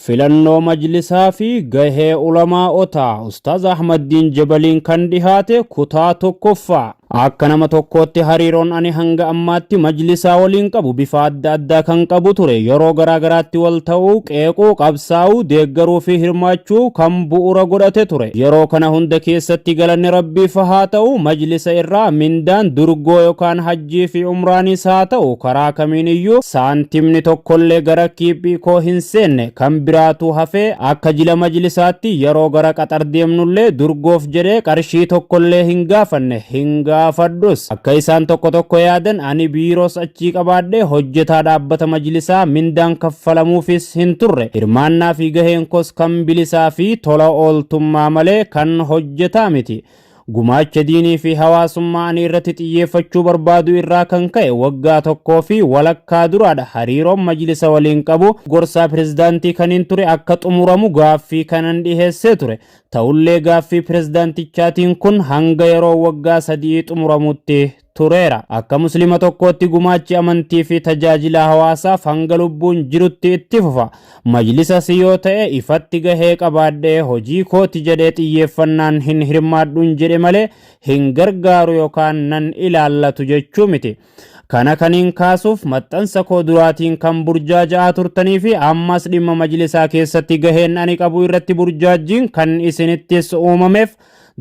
filannoo majlisaa fi gahee ulamaa'otaa Ustaaz Ahmaddiin Jabaliin kan dhihaate kutaa tokkoffaa. Akka nama tokkootti hariiroon ani hanga ammaatti majlisaa waliin qabu bifa adda addaa kan qabu ture. Yeroo garaagaraatti wal ta'uu, qeequu, qabsaa'uu, deeggaruu fi hirmaachuu kan bu'uura godhate ture. Yeroo kana hunda keessatti galanni Rabbiif haa ta'u, majlisa irraa mindaan durgoo yookaan hajjii fi umraanis haa ta'u karaa kamiin iyyuu saantimni tokkollee gara kiiphii koo hin seenne. Kan biraatu hafee akka jila majlisaatti yeroo gara qaxar deemnullee durgoof jedhee qarshii tokkollee hin gaafanne gaafadhus. Akka isaan tokko yaadan ani biiroos achii qabaadhee hojjetaa dhaabbata majlisaa mindaan kaffalamuufis hin turre. Hirmaannaa fi gaheen koos kan bilisaa fi tola ooltummaa malee kan hojjetaa miti. Gumaacha diinii fi hawaasummaa ani irratti xiyyeeffachuu barbaadu irraa kan ka'e waggaa tokkoo fi walakkaa duraadha hariiroon majlisa waliin qabu gorsaa pirezidaantii kaniin ture akka xumuramu gaaffii kanan dhiheessee ture. Ta'ullee gaaffii pirezidaantichaatiin kun hanga yeroo waggaa 3 xumuramutti tureera. Akka muslima tokkootti gumaachi amantii fi tajaajila hawaasaaf hanga lubbuun jirutti itti fufa. Majlisas yoo ta'e ifatti gahee qabaadhee hojii kooti jedhee xiyyeeffannaan hin hirmaadhuun jedhe malee hin gargaaru yookaan nan ilaallatu jechuu miti. Kana kaniin kaasuuf maxxansa koo duraatiin kan burjaaja'aa turtanii fi ammas dhimma majlisaa keessatti gaheen ani qabu irratti burjaajiin kan isinittis uumameef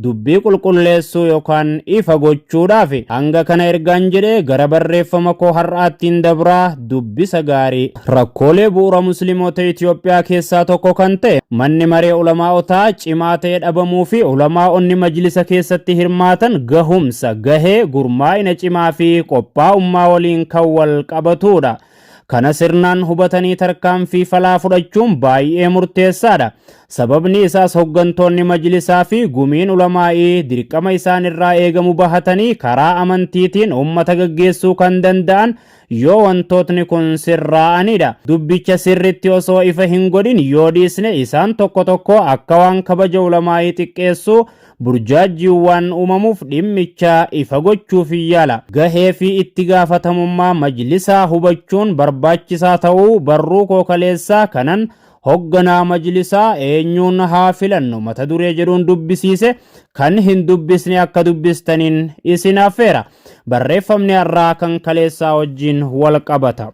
dubbii qulqulleessuu yookaan ifa gochuudhaaf hanga kana ergaan jedhee gara barreeffama koo har'aattiin dabraa dubbisa gaarii. Rakkoolee bu'uura musliimoota Itoophiyaa keessaa tokko kan ta'e manni maree ulamaa'otaa cimaa ta'ee dhabamuu fi ulamaa'onni majlisa keessatti hirmaatan gahumsa, gahee, gurmaa'ina cimaa fi qophaa'ummaa waliin kan wal qabatudha. Kana sirnaan hubatanii tarkaanfii falaa fudhachuun baay'ee murteessaadha. Sababni isaas hoggantoonni majlisaa fi gumiin ulamaa'ii dirqama isaan irraa eegamu bahatanii karaa amantiitiin ummata gaggeessuu kan danda'an yoo wantootni kun sirraa'anidha. Dubbicha sirritti osoo ifa hin godhin yoo dhiisne isaan tokko akka waan kabaja ulamaa'ii xiqqeessuu burjaajiiwwan uumamuuf dhimmicha ifa gochuuf yaala. Gahee fi itti gaafatamummaa majlisaa hubachuun barbaachisaa ta'uu barruu koo kaleessaa kanan hogganaa majlisaa eenyuun haa filannu mata duree jedhuun dubbisiise kan hin dubbisne akka dubbistaniin isin affeera. Barreeffamni har'aa kan kaleessaa wajjin wal qabata.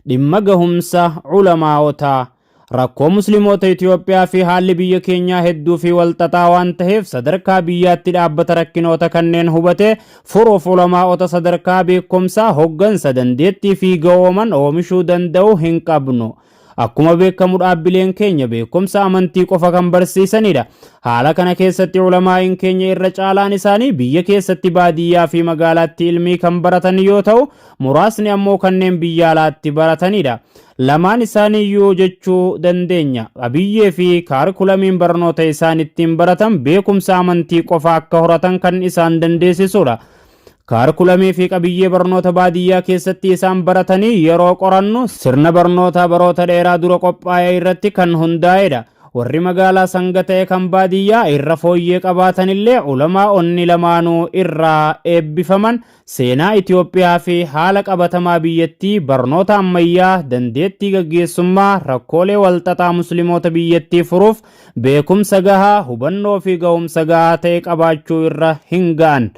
Dhimma gahumsa ulamaa'otaa. Rakkoo musliimoota Itoophiyaa fi haalli biyya keenyaa hedduu fi walxaxaa waan ta'eef sadarkaa biyyaatti dhaabbata rakkinoota kanneen hubate furuuf ulamaa'ota sadarkaa beekumsaa, hoggansa, dandeettii fi ga'ooman oomishuu danda'u hin qabnu. Akkuma beekamu dhaabbileen keenya beekumsa amantii qofa kan barsiisanidha. Haala kana keessatti ulamaa'iin keenya irra caalaan isaanii biyya keessatti baadiyyaa fi magaalaatti ilmii kan baratan yoo ta'u, muraasni ammoo kanneen biyya alaatti baratanidha. Lamaan isaaniiyyuu jechuu dandeenya. Qabiyyee fi kaarikulamiin barnoota isaan ittiin baratan beekumsa amantii qofa akka horatan kan isaan dandeessisudha. Kaarikulamii fi qabiyyee barnoota baadiyyaa keessatti isaan baratanii yeroo qorannu sirna barnoota baroota dheeraa dura qophaa'e irratti kan hundaa'edha. Warri magaalaa sanga ta'e kan baadiyyaa irra fooyyee qabaatanillee ulamaa'onni lamaanuu irraa eebbifaman seenaa Itoophiyaa fi haala qabatamaa biyyattii barnoota ammayyaa dandeettii gaggeessummaa rakkoolee walxaxaa musliimoota biyyattii furuuf beekumsa gahaa hubannoo fi ga'umsa gahaa ta'e qabaachuu irra hin ga'an.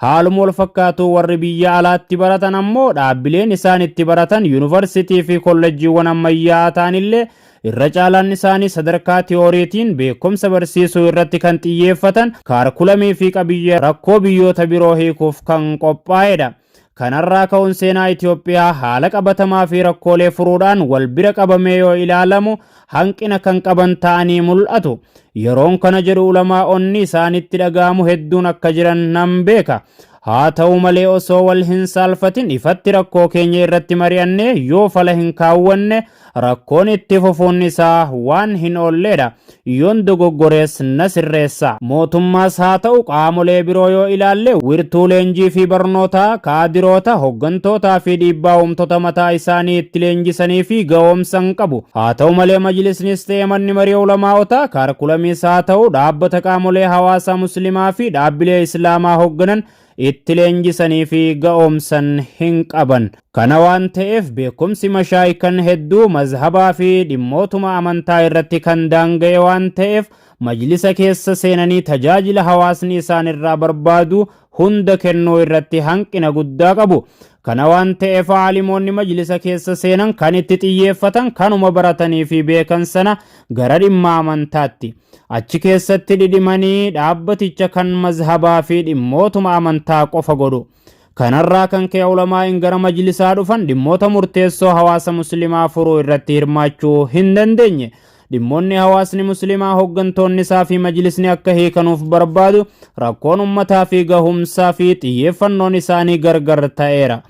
Haaluma wal fakkaatu warri biyya alaatti baratan ammoo dhaabbileen isaan itti baratan yuunivarsiitii fi kolleejjiiwwan ammayyaa ta'anillee irra caalaan isaanii sadarkaa tiyooriitiin beekumsa barsiisuu irratti kan xiyyeeffatan kaarikulamii fi qabiyyee rakkoo biyyoota biroo hiikuuf kan qophaa'edha. Kanarraa ka'uun seenaa Itoophiyaa haala qabatamaa fi rakkoolee furuudhaan wal bira qabamee yoo ilaalamu hanqina kan qaban ta'anii mul'atu. Yeroon kana jedhu ulamaa'onni isaanitti dhaga'amu hedduun akka jiran nan beeka. Haa ta'u malee osoo wal hin saalfatin ifatti rakkoo keenya irratti mari'annee yoo fala hin kaawwanne rakkoon itti fufuun isaa waan hin oolledha. Yoon dogoggores na sirreessa. Mootummaas haa ta'u qaamolee biroo yoo ilaalle wirtuu leenjii fi barnootaa, kaadiroota, hoggantootaa fi dhiibbaa uumtota mataa isaanii itti leenjisanii fi ga'oomsan qabu. Haa ta'u malee majlisnis ta'e manni marii ulamaa'otaa kaarikulamiis haa ta'u dhaabbata qaamolee hawaasaa muslimaa fi dhaabbilee islaamaa hogganan itti leenjisanii fi ga'oomsan hin qaban. Kana waan ta'eef beekumsi mashaayikan hedduu mazhabaa fi dhimmootuma amantaa irratti kan daanga'e waan ta'eef majlisa keessa seenanii tajaajila hawaasni isaan irraa barbaadu hunda kennuu irratti hanqina guddaa qabu. Kana waan ta'eef aalimoonni majlisa keessa seenan kan itti xiyyeeffatan kanuma baratanii fi beekan sana gara dhimma amantaatti. Achi keessatti dhidhimanii dhaabbaticha kan mazhabaa fi dhimmootuma amantaa qofa godhu. Kanarraa kan ka'e ulamaa'in gara majlisaa dhufan dhimmoota murteessoo hawaasa muslimaa furuu irratti hirmaachuu hin dandeenye. Dhimmoonni hawaasni muslimaa hooggantoonni isaa fi majlisni akka hiikanuuf barbaadu rakkoon ummataa fi gahumsaa fi xiyyeeffannoon isaanii gargar ta'eera.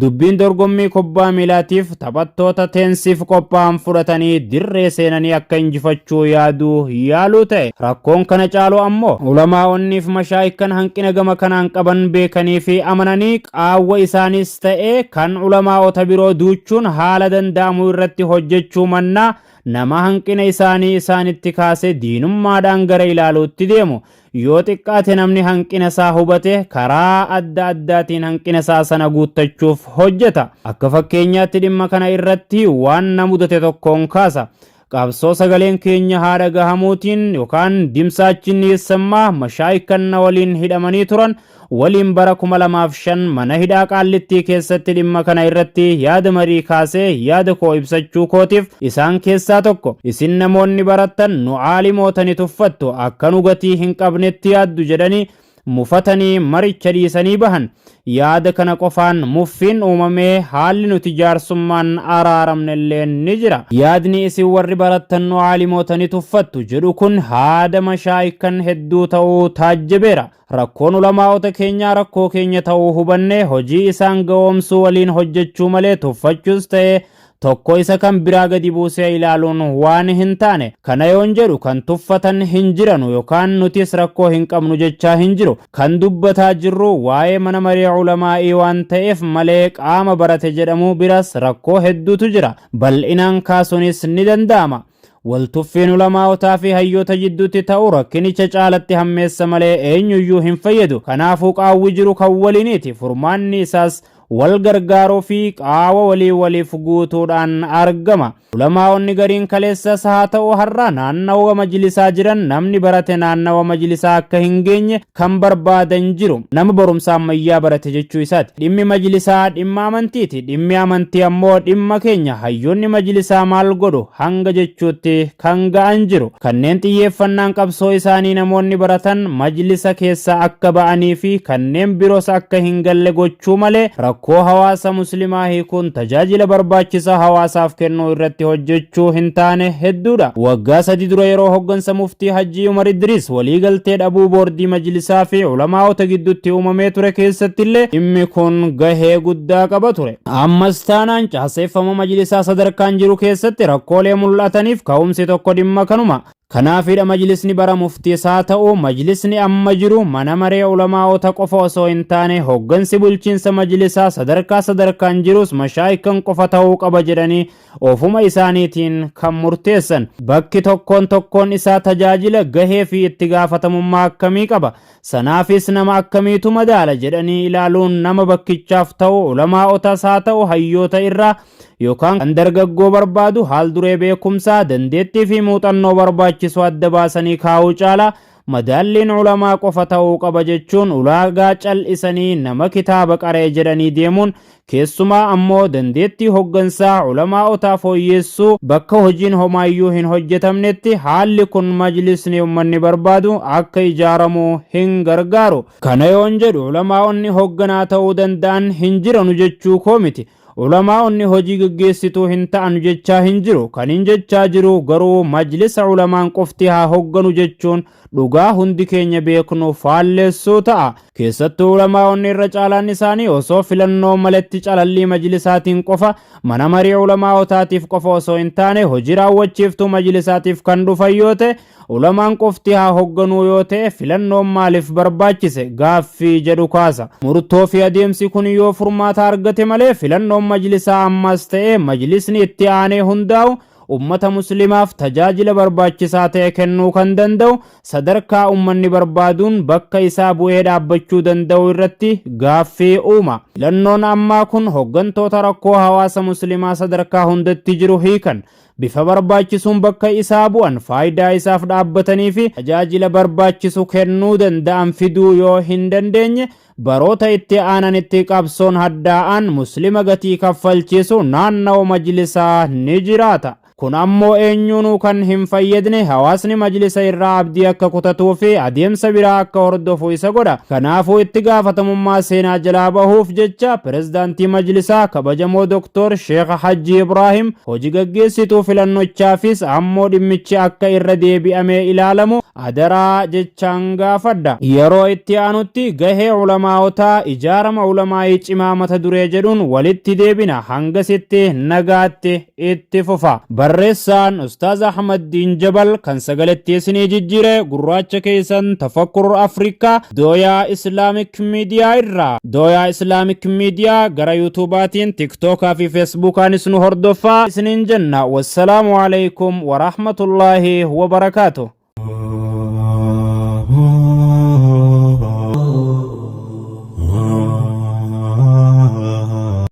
Dubbiin dorgommii kubbaa miilaatiif taphattoota teensiif qophaa'an fudhatanii dirree seenanii akka injifachuu yaaluu ta'e. Rakkoon kana caalu ammoo ulamaa'onniif mashaayikan hanqina gama kanaan qaban beekanii fi amananii qaawwa isaanis ta'e kan ulamaa'ota biroo duuchuun haala danda'amu irratti hojjechuu mannaa nama hanqina isaanii isaanitti kaase diinummaadhaan gara ilaaluutti deemu. Yoo xiqqaate namni hanqina isaa hubate karaa adda addaatiin hanqina isaa sana guuttachuuf hojjeta. Akka fakkeenyaatti dhimma kana irratti waan na mudate tokkoon kaasa. Qabsoo sagaleen keenya haadha gahamuutiin yookaan dimsaachiin dhiyeessammaa mashaayikan na waliin hidhamanii turan waliin bara 2005 mana hidhaa Qaallittii keessatti dhimma kana irratti yaada marii kaasee yaada koo ibsachuu kootiif isaan keessaa tokko isin namoonni barattan nu aalimoota ni tuffattu akka nu gatii hin qabnetti yaaddu jedhanii mufatanii maricha dhiisanii bahan. Yaada kana qofaan muffiin uumamee haalli nuti jaarsummaan araaramnellee ni jira. Yaadni isin warri barattan nu aalimoota ni tuffattu jedhu kun haada mashaayikan hedduu ta'uu taajjabeera. Rakkoon ulamaa'ota keenyaa rakkoo keenya ta'uu hubanne hojii isaan ga'oomsuu waliin hojjechuu malee tuffachuus ta'e tokko isa kan biraa gadi buusee ilaaluun waan hin taane. Kana yoon jedhu kan tuffatan hin jiranu yookaan nutis rakkoo hin qabnu jechaa hin jiru. Kan dubbataa jirru waa'ee mana marii ulamaa'ii waan ta'eef malee qaama barate jedhamu biras rakkoo hedduutu jira. Bal'inaan kaasuunis ni danda'ama. Waltuffiin ulamaa'otaa fi hayyoota jidduutti ta'u rakkinicha caalatti hammeessa malee eenyuyyuu hin fayyadu. Kanaafuu qaawwi jiru kan waliiniiti. Furmaanni isaas wal gargaaruu fi qaawa waliif guutuudhaan argama. Ulamaa'onni gariin kaleessas haa ta'u har'a naannawa majlisaa jiran namni barate naannawa majlisaa akka hin geenye kan barbaadan jiru. Nama barumsa ammayyaa barate jechuu isaati. Dhimmi majlisaa dhimma amantiiti. Dhimmi amantii ammoo dhimma keenya. Hayyoonni majlisaa maal godhu hanga jechuutti kan ga'an jiru. Kanneen xiyyeeffannaan qabsoo isaanii namoonni baratan majlisa keessa akka ba'anii fi kanneen biroos akka hin galle gochuu malee rakkoo hawaasa muslimaa hiikuun tajaajila barbaachisaa hawaasaaf kennuu irratti hojjechuu hin taane hedduudha. Waggaa 3 dura yeroo hoggansa muftii Hajji Umar Idris waliigaltee dhabuu boordii majlisaa fi ulamaa'ota gidduutti uumamee ture keessatti illee dhimmi kun gahee guddaa qaba ture. Ammas taanaan caaseeffama majlisaa sadarkaan jiru keessatti rakkoolee mul'ataniif ka'umsi tokko dhimma kanuma. Kanaafidha majlisni bara muftiis haa ta'u majlisni amma jiru mana maree ulamaa'ota qofa osoo hin taane hoggansi bulchiinsa majlisaa sadarkaan jirus mashaayikan qofa ta'uu qaba jedhanii ofuma isaaniitiin kan murteessan. Bakki tokkoon isaa tajaajila gahee fi itti gaafatamummaa akkamii qaba? Sanaafis nama akkamiitu madaala jedhanii ilaaluun nama bakkichaaf ta'u ulamaa'otas haa ta'u hayyoota irraa yookaan kan dargaggoo barbaadu haal duree beekumsaa dandeettii fi muuxannoo barbaachisu adda baasanii kaa'uu caala madaalliin ulamaa qofa ta'uu qaba jechuun ulaagaa cal'isanii nama kitaaba qaree jedhanii deemuun keessumaa ammoo dandeettii hoggansaa ulamaa'otaa fooyyeessuu bakka hojiin homaayyuu hin hojjetamnetti haalli kun majlisni ummanni barbaadu akka ijaaramu hin gargaaru. Kana yoon jedhu ulamaa'onni hogganaa ta'uu danda'an hin jiranu jechuu koo miti. Ulamaa'onni hojii gaggeessituu hin ta'an jechaa hin jiru. Kan hin jechaa jiru garuu majlisa ulamaan qofti haa hogganu jechuun dhugaa hundi keenya beeknu faalleessuu ta'a. Keessattuu ulamaa'onni irra caalaan isaanii osoo filannoo malatti calallii majlisaatiin qofa mana marii ulamaa'otaatiif qofa osoo hin taane hojii raawwachiiftuu majlisaatiif kan dhufan yoo ta'e ulamaan qofti haa hogganuu yoo ta'e filannoon maaliif barbaachise gaaffii jedhu kaasa. Murtoo fi adeemsi kun yoo furmaata argate malee filannoon majlisaa ammas ta'e majlisni itti aanee hundaa'u ummata muslimaaf tajaajila barbaachisaa ta'e kennuu kan danda'u sadarkaa ummanni barbaaduun bakka isaa bu'ee dhaabbachuu danda'u irratti gaaffii uuma. Filannoon ammaa kun hooggantoota rakkoo hawaasa muslimaa sadarkaa hundatti jiru hiikan bifa barbaachisuun bakka isaa bu'an faayidaa isaaf dhaabbatanii fi tajaajila barbaachisu kennuu danda'an fiduu yoo hin dandeenye baroota itti aananitti qabsoon haddaa'an muslima gatii kaffalchiisu naannoo majlisaa ni jiraata. Kun ammoo eenyuunuu kan hin fayyadne hawaasni majlisa irraa abdii akka kutatuu fi adeemsa biraa akka hordofu isa godha. Kanaafuu itti gaafatamummaa seenaa jalaa bahuuf jecha pirezidaantii majlisaa kabajamoo Dr. Sheekh Hajji Ibrahim hojii gaggeessituu filannochaafis ammoo dhimmichi akka irra deebi'amee ilaalamu adaraa jechaan gaafadha. Yeroo itti aanutti gahee ulamaawotaa ijaarama ulamaa'ii cimaa mata duree jedhuun walitti deebina. Hangasitti nagaatti itti fufa. Barreessaan Ustaaz Ahmad Jabal kan sagaletti isinii jijjiire gurraacha keessan Tafakkur Afrikaa Dooyaa Islamic Media irraa. Dooyaa Islamic Media gara YouTubaatiin, TikTokaa fi Facebookaanis nu hordofaa isiniin jenna. Wassalaamu alaikum wa rahmatullahi wa barakaatuh.